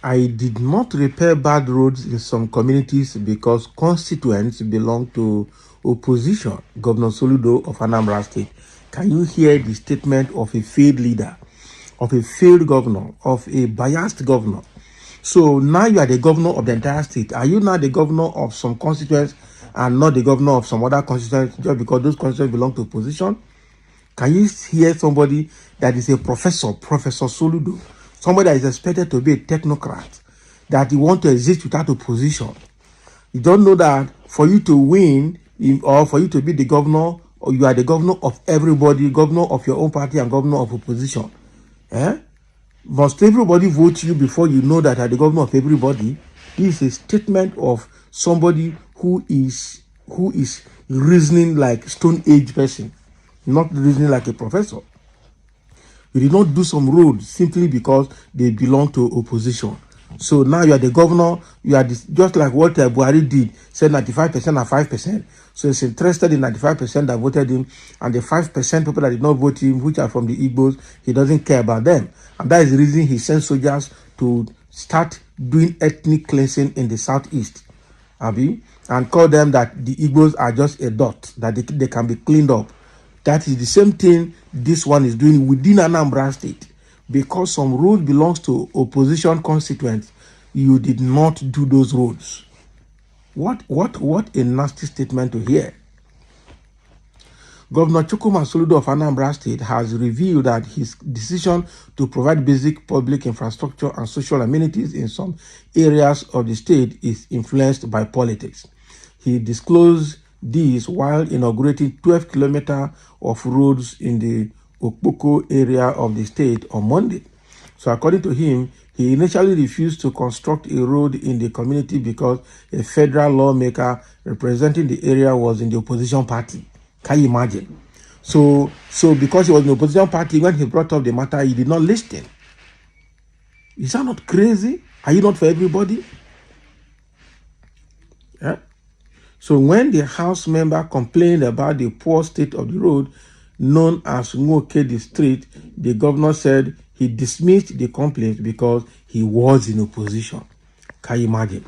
I did not repair bad roads in some communities because constituents belong to opposition. Governor Soludo of Anambra State. Can you hear the statement of a failed leader, of a failed governor, of a biased governor? So now you are the governor of the entire state. Are you now the governor of some constituents and not the governor of some other constituents just because those constituents belong to opposition? Can you hear somebody that is a professor, Professor Soludo, somebody that is expected to be a technocrat, that you want to exist without opposition? You don't know that for you to win or for you to be the governor, or you are the governor of everybody, governor of your own party and governor of opposition. Must everybody vote you before you know that you are the governor of everybody? This is a statement of somebody who is reasoning like Stone Age person, not reasoning like a professor. You did not do some roads simply because they belong to opposition. So now you are the governor, you are just like what Buhari did, said 95% and 5%. So he's interested in 95% that voted him, and the 5% people that did not vote him, which are from the Igbos, he doesn't care about them. And that is the reason he sent soldiers to start doing ethnic cleansing in the southeast, and call them that the Igbos are just a dot, that they can be cleaned up. That is the same thing this one is doing within Anambra State. Because some road belongs to opposition constituents, you did not do those roads. What a nasty statement to hear. Governor Chukwuma Soludo of Anambra State has revealed that his decision to provide basic public infrastructure and social amenities in some areas of the state is influenced by politics. He disclosed this while inaugurating 12 kilometers of roads in the Okpoko area of the state on Monday. So according to him, he initially refused to construct a road in the community because a federal lawmaker representing the area was in the opposition party. Can you imagine? So because he was in the opposition party, when he brought up the matter, he did not listen. Is that not crazy? Are you not for everybody? Yeah. So when the House member complained about the poor state of the road, known as Nwokedi Street, the governor said he dismissed the complaint because he was in opposition. Can you imagine?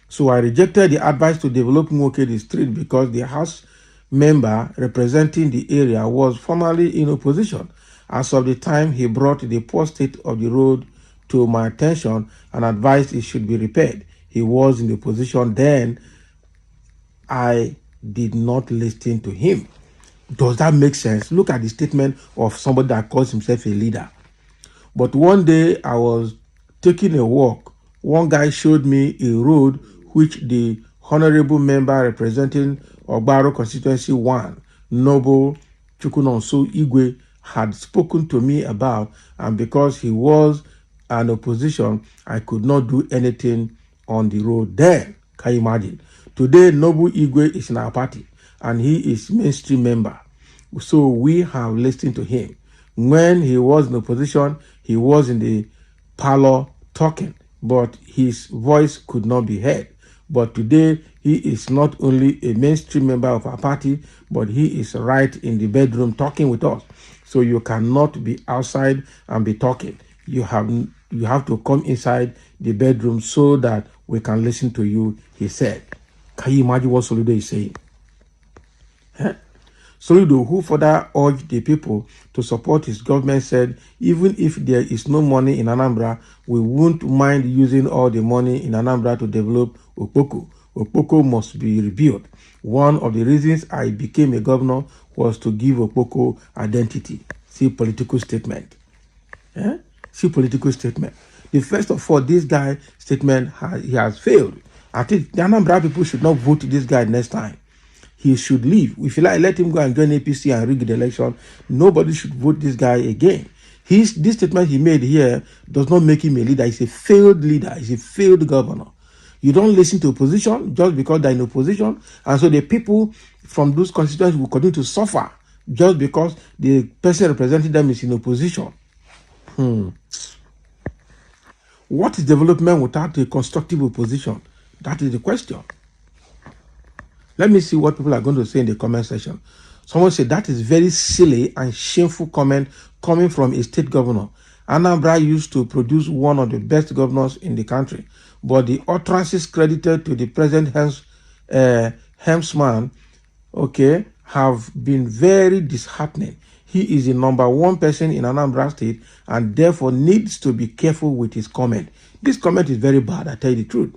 So I rejected the advice to develop Nwokedi Street because the House member representing the area was formerly in opposition. As of the time he brought the poor state of the road to my attention and advised it should be repaired, he was in opposition then. I did not listen to him. Does that make sense? Look at the statement of somebody that calls himself a leader. But one day I was taking a walk. One guy showed me a road which the honorable member representing Ogbaro Constituency 1, Noble Chukwunonso Igwe, had spoken to me about, and because he was an opposition, I could not do anything on the road then. Can you imagine? Today, Noble Igwe is in our party, and he is mainstream member. So we have listened to him. When he was in opposition, he was in the parlor talking, but his voice could not be heard. But today, he is not only a mainstream member of our party, but he is right in the bedroom talking with us. So you cannot be outside and be talking. You have to come inside the bedroom so that we can listen to you, he said. Can you imagine what Soludo is saying? Soludo, who further urged the people to support his government, said, even if there is no money in Anambra, we won't mind using all the money in Anambra to develop Okpoko. Okpoko must be rebuilt. One of the reasons I became a governor was to give Okpoko identity. See political statement. See political statement. The first of all, this guy statement, he has failed. I think the Anambra people should not vote this guy next time. He should leave. If you like, let him go and join APC and rig the election. Nobody should vote this guy again. This statement he made here does not make him a leader. He's a failed leader. He's a failed governor. You don't listen to opposition just because they're in opposition. And so the people from those constituencies will continue to suffer just because the person representing them is in opposition. What is development without a constructive opposition? That is the question. Let me see what people are going to say in the comment section. Someone said that is very silly and shameful comment coming from a state governor. Anambra used to produce one of the best governors in the country, but the utterances credited to the present helmsman, okay, have been very disheartening. He is the number one person in Anambra State and therefore needs to be careful with his comment. This comment is very bad, I tell you the truth.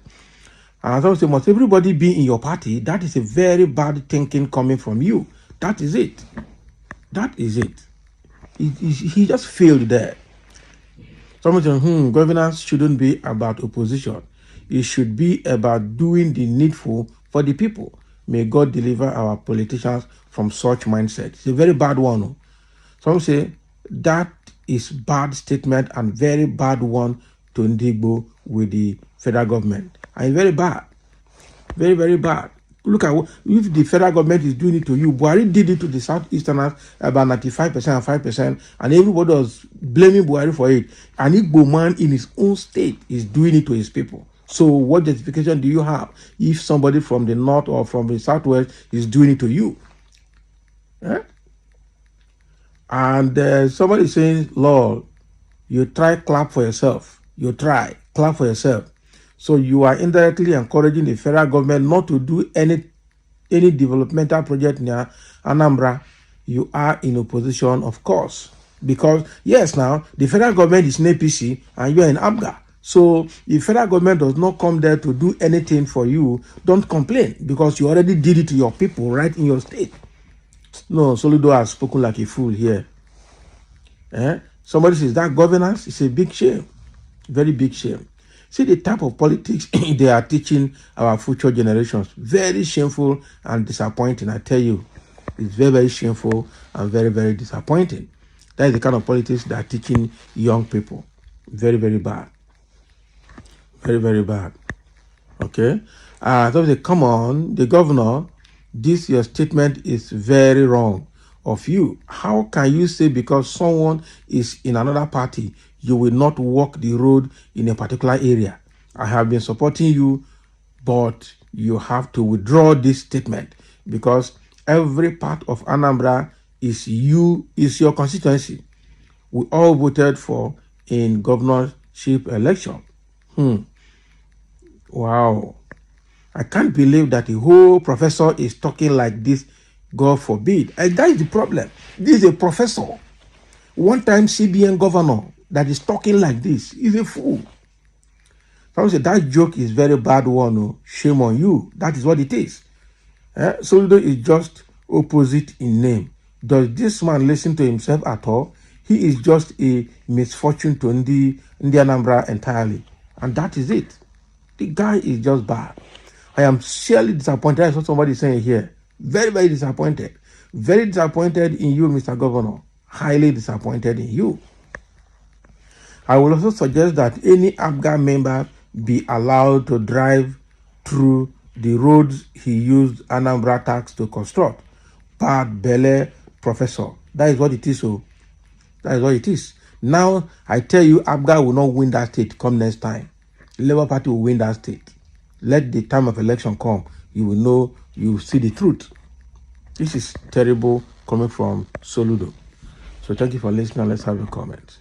And as I say, must everybody be in your party? That is a very bad thinking coming from you. That is it. That is it. He just failed there. Someone said, governance shouldn't be about opposition. It should be about doing the needful for the people. May God deliver our politicians from such mindset. It's a very bad one. Some say that is bad statement and very bad one to Ndigbo with the federal government. And very bad. Very, very bad. Look at if the federal government is doing it to you. Buhari did it to the Southeasterners about 95% and 5%, and everybody was blaming Buhari for it. And Igbo man in his own state is doing it to his people. So what justification do you have if somebody from the north or from the southwest is doing it to you? Eh? And somebody is saying, Lord, you try clap for yourself. You try clap for yourself. So you are indirectly encouraging the federal government not to do any developmental project near Anambra. You are in opposition, of course. Because, yes, now, the federal government is in APC and you are in ABGA. So if federal government does not come there to do anything for you, don't complain because you already did it to your people right in your state. No, Soludo has spoken like a fool here. Somebody says that governance is a big shame. Very big shame. See the type of politics they are teaching our future generations. Very shameful and disappointing, I tell you. It's very, very shameful and very, very disappointing. That is the kind of politics they are teaching young people. Very, very bad. Very, very bad. Okay? So they come on, the governor, this your statement is very wrong of you. How can you say because someone is in another party, you will not walk the road in a particular area? I have been supporting you, but you have to withdraw this statement because every part of Anambra is your constituency. We all voted for in governorship election. Wow. I can't believe that the whole professor is talking like this. God forbid. And that is the problem. This is a professor. One-time CBN governor that is talking like this is a fool. Someone said that joke is very bad one. Oh. Shame on you. That is what it is. Soludo is just opposite in name. Does this man listen to himself at all? He is just a misfortune to the Anambra entirely. And that is it. The guy is just bad. I am surely disappointed. That's what somebody is saying here. Very, very disappointed. Very disappointed in you, Mr. Governor. Highly disappointed in you. I will also suggest that any ABGA member be allowed to drive through the roads he used Anambra tax to construct. Bad Bele professor. That is what it is. So that is what it is. Now, I tell you, ABGA will not win that state come next time. Labour Party will win that state. Let the time of election come. You will know, you will see the truth. This is terrible coming from Soludo. So thank you for listening. Let's have a comment.